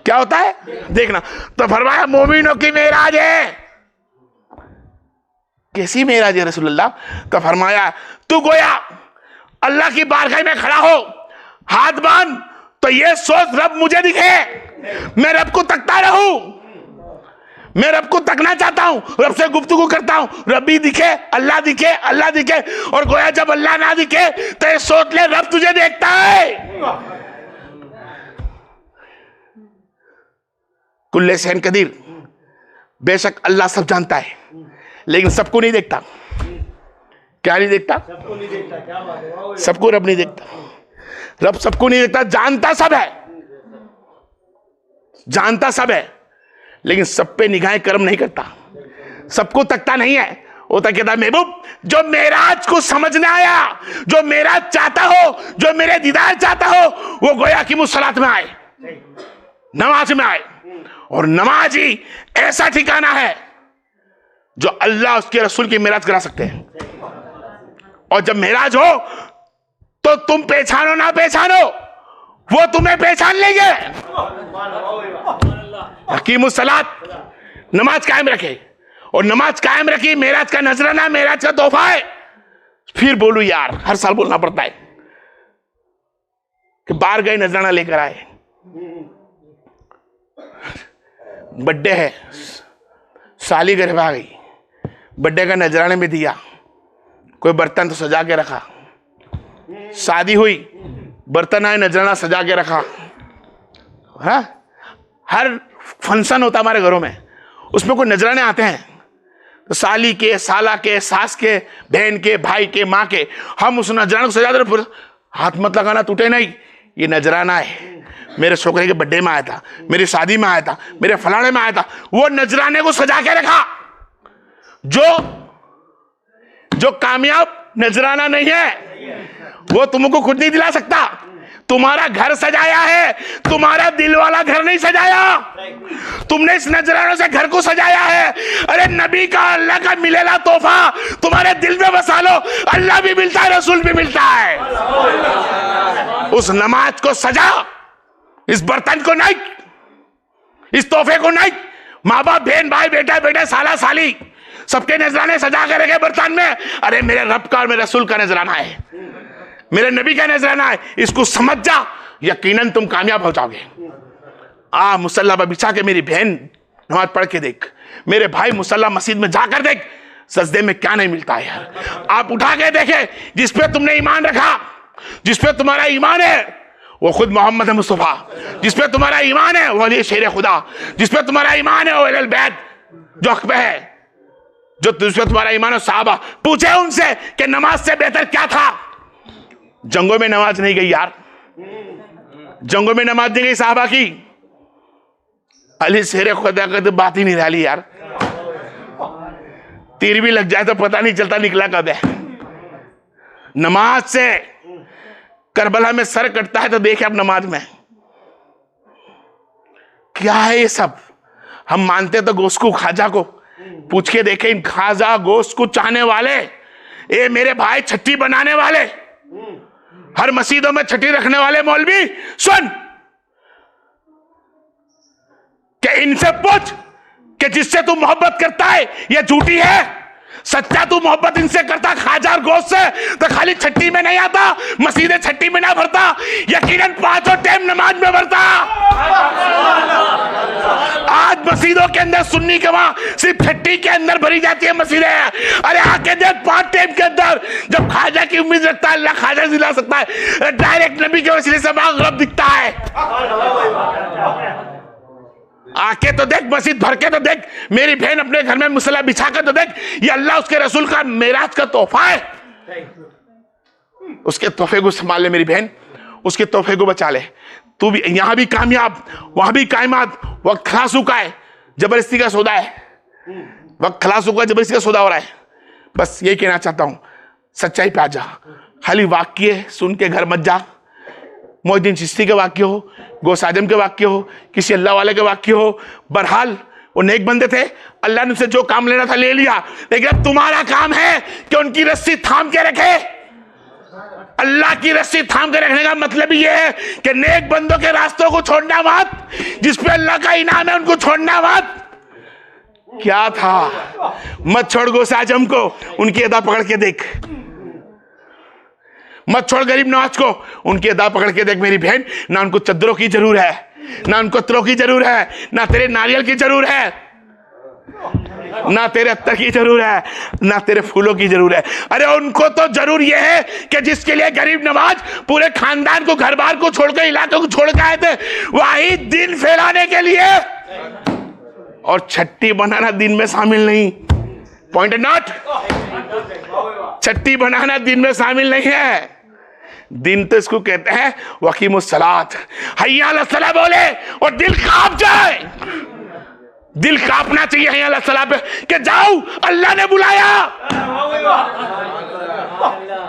क्या होता है, देखना। तो फरमाया मोमिनों की मेराज है। कैसी मेराज है रसूलुल्लाह? तो फरमाया तू गोया अल्लाह की बारगाह में खड़ा हो, हाथ बांध, तो ये सोच रब मुझे दिखे, मैं रब को तकता रहूं, मैं रब को तकना चाहता हूं, रब से गुफ्तगू करता हूं, रब भी दिखे, अल्लाह दिखे, अल्लाह दिखे। और गोया जब अल्लाह ना दिखे तो ये सोच ले रब तुझे देखता है। कुल्ले सहन कदीर, बेशक अल्लाह सब जानता है, लेकिन सबको नहीं देखता। क्या नहीं देखता? सबको रब नहीं देखता। रब सबको नहीं देखता, जानता सब है, जानता सब है, लेकिन सब पे निगाहें कर्म नहीं करता, सबको तकता नहीं है। वो तो कहता महबूब जो मेराज को समझने आया, जो मेराज चाहता हो, जो मेरे दीदार चाहता हो, वो गोया कि मुसलात में आए, नमाज में आए। और नमाज ही ऐसा ठिकाना है जो अल्लाह उसके रसूल की मेराज करा सकते हैं। और जब मेराज हो तो तुम पहचानो ना पहचानो, वो तुम्हें पहचान लेंगे। हकीमुस्सलात, नमाज कायम रखे, और नमाज कायम रखी, मेराज का नजराना, मेराज का तोहफा है। फिर बोलू यार, हर साल बोलना पड़ता है कि बाहर गए नजराना लेकर आए, बर्थडे है, साली घर आ गई, बर्थडे का नजराने में दिया, कोई बर्तन तो सजा के रखा, शादी हुई, बर्तन आए, नजराना सजा के रखा। हाँ, हर फंक्शन होता हमारे घरों में, उसमें कोई नजराने आते हैं, तो साली के, साला के, सास के, बहन के, भाई के, माँ के, हम उस नजराने को सजा दे रहे। हाथ मत लगाना, टूटे नहीं, ये नजराना है, मेरे छोकरे के बर्थडे में आया था, मेरी शादी में आया था, मेरे फलाने में आया था। वो नजराने को सजा के रखा। जो कामयाब नजराना नहीं है वो तुमको खुद नहीं दिला सकता। तुम्हारा घर सजाया है, तुम्हारा दिल वाला घर नहीं सजाया, तुमने इस नजरानों से घर को सजाया है। अरे नबी का, अल्लाह का मिलेला तोहफा तुम्हारे दिल में बसा लो, अल्लाह भी मिलता है, रसूल भी मिलता है। उस नमाज को सजा, इस बर्तन को नहीं, इस तोहफे को नहीं। माँ बाप, बहन भाई, बेटा बेटा, साला साली, सबके नजराने सजा कर रखे बर्तन में। अरे मेरे रब का और मेरे रसूल का नजराना है, मेरे नबी का नजराना है, इसको समझ जा, यकीनन तुम कामयाब हो जाओगे। मुसल्ला पर बिछा के मेरी बहन नमाज पढ़ के देख, मेरे भाई मुसल्ला मस्जिद में जाकर देख, सजदे में क्या नहीं मिलता है यार। आप उठा के देखे, जिस पे तुमने ईमान रखा, जिस पे तुम्हारा ईमान है वो खुद मोहम्मद मुस्तफा, जिस पे तुम्हारा ईमान है वो अली शेर खुदा, जिस पे तुम्हारा ईमान है वो अहल बैत जो हक पे है, जो जिस पे तुम्हारा ईमान है साहबा। पूछे उनसे कि नमाज से बेहतर क्या था? जंगों में नमाज नहीं गई यार, जंगों में नमाज नहीं गई साहबा की, अली शेर खुदा का तो बात ही नहीं डाली यार। तीर भी लग जाए तो पता नहीं चलता निकला कब है। नमाज से करबला में सर कटता है तो देखे अब नमाज में क्या है ये सब। हम मानते तो गोश्त को, खाजा को, पूछ के देखे इन खाजा गोश्त को चाहने वाले, ये मेरे भाई छठी बनाने वाले, हर मस्जिदों में छठी रखने वाले मौलवी, सुन कि इनसे पूछ कि जिससे तू मोहब्बत करता है ये झूठी है, सच्चा तू मोहब्बत इनसे करता खाजा और गोश्त से तो खाली छठी में नहीं आता, मस्जिद छठी में ना भरता, यकीनन पांचों टाइम नमाज में भरता। आज मस्जिदों के अंदर सुन्नी के वहां सिर्फ छठी के अंदर भरी जाती है मस्जिदें। अरे आके देख, 5 टाइम के अंदर जब खाजा की उम्मीद रखता है, अल्लाह खाजा दिला सकता है, डायरेक्ट नबी के वसीले से मांग रब दिखता है। आके तो देख, मस्जिद भर के तो देख, मेरी बहन अपने घर में मुसल्ला बिछा कर तो देख। ये अल्लाह उसके रसूल का मेराज का तोहफा है। उसके तोहफे को संभाल ले मेरी बहन, उसके तोहफे को बचा ले। तू भी यहां भी कामयाब, वहां भी कायमात। वक्त खलास हुआ है, जबरदस्ती का सौदा है। वक्त खलास हुआ, जबरदस्ती का सौदा हो रहा है। बस यही कहना चाहता हूं, सच्चाई पे आ जा। खाली वाक्य सुन के घर मत जा। मोहिद्दीन चिश्ती के वाक्य हो, गौस आजम के वाक्य हो, किसी अल्लाह वाले के वाक्य हो, बहरहाल वो नेक बंदे थे, अल्लाह ने उनसे जो काम लेना था ले लिया। लेकिन अब तुम्हारा काम है कि उनकी रस्सी थाम के रखे। अल्लाह की रस्सी थाम के रखने का मतलब ये है कि नेक बंदों के रास्तों को छोड़ना मत, जिस पे अल्लाह का इनाम है उनको छोड़ना मत। क्या था, मत छोड़ गौस आजम को, उनकी अदा पकड़ के देख। मत छोड़ गरीब नवाज को, उनकी अदा पकड़ के देख मेरी बहन। ना उनको चद्दरों की जरूर है, ना उनको अत्तरों की जरूर है, ना तेरे नारियल की जरूर है, ना तेरे अत्तर की जरूर है, ना तेरे फूलों की जरूर है। अरे उनको तो जरूर यह है कि जिसके लिए गरीब नवाज पूरे खानदान को, घर बार को छोड़कर, इलाके को छोड़कर आए थे, वही दिन फैलाने के लिए। और छट्टी बनाना दिन में शामिल नहीं। पॉइंट नॉट, छट्टी बनाना दिन में शामिल नहीं है। दिन तो इसको कहते हैं वकीमुस्सलात, हय्या अला सलाह बोले और दिल कांप जाए। दिल कांपना चाहिए हय्या अला सलाह पे कि जाओ, अल्लाह ने बुलाया,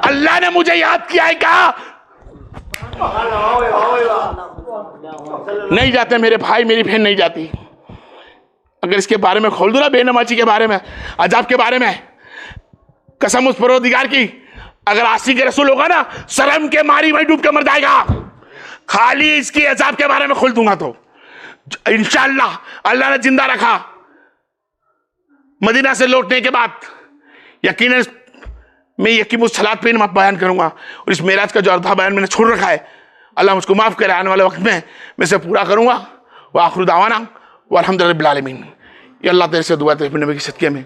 अल्लाह ने मुझे याद किया है। कहा नहीं जाते मेरे भाई, मेरी बहन नहीं जाती। अगर इसके बारे में खोल दो ना, बेनमाजी के बारे में, अजाब के बारे में, कसम उस परवरदिगार की, अगर आशिक रसूल होगा ना, शर्म के मारी वहीं डूब के मर जाएगा। खाली इसकी अजाब के बारे में खोल दूंगा तो इंशाअल्लाह अल्लाह ने जिंदा रखा, मदीना से लौटने के बाद यकीनन मैं यकीमुस्सलात पे बयान करूंगा। और इस मेराज का जो अर्धा बयान मैंने छोड़ रखा है, अल्लाह मुझको माफ करे, आने वाले वक्त में मैं इसे पूरा करूंगा। व आखिर दावाना व अल्हम्दुलिल्लाहि रब्बिल आलमीन। ये अल्लाह तेरे से दुआ, तेरे नबी के सदक़े में।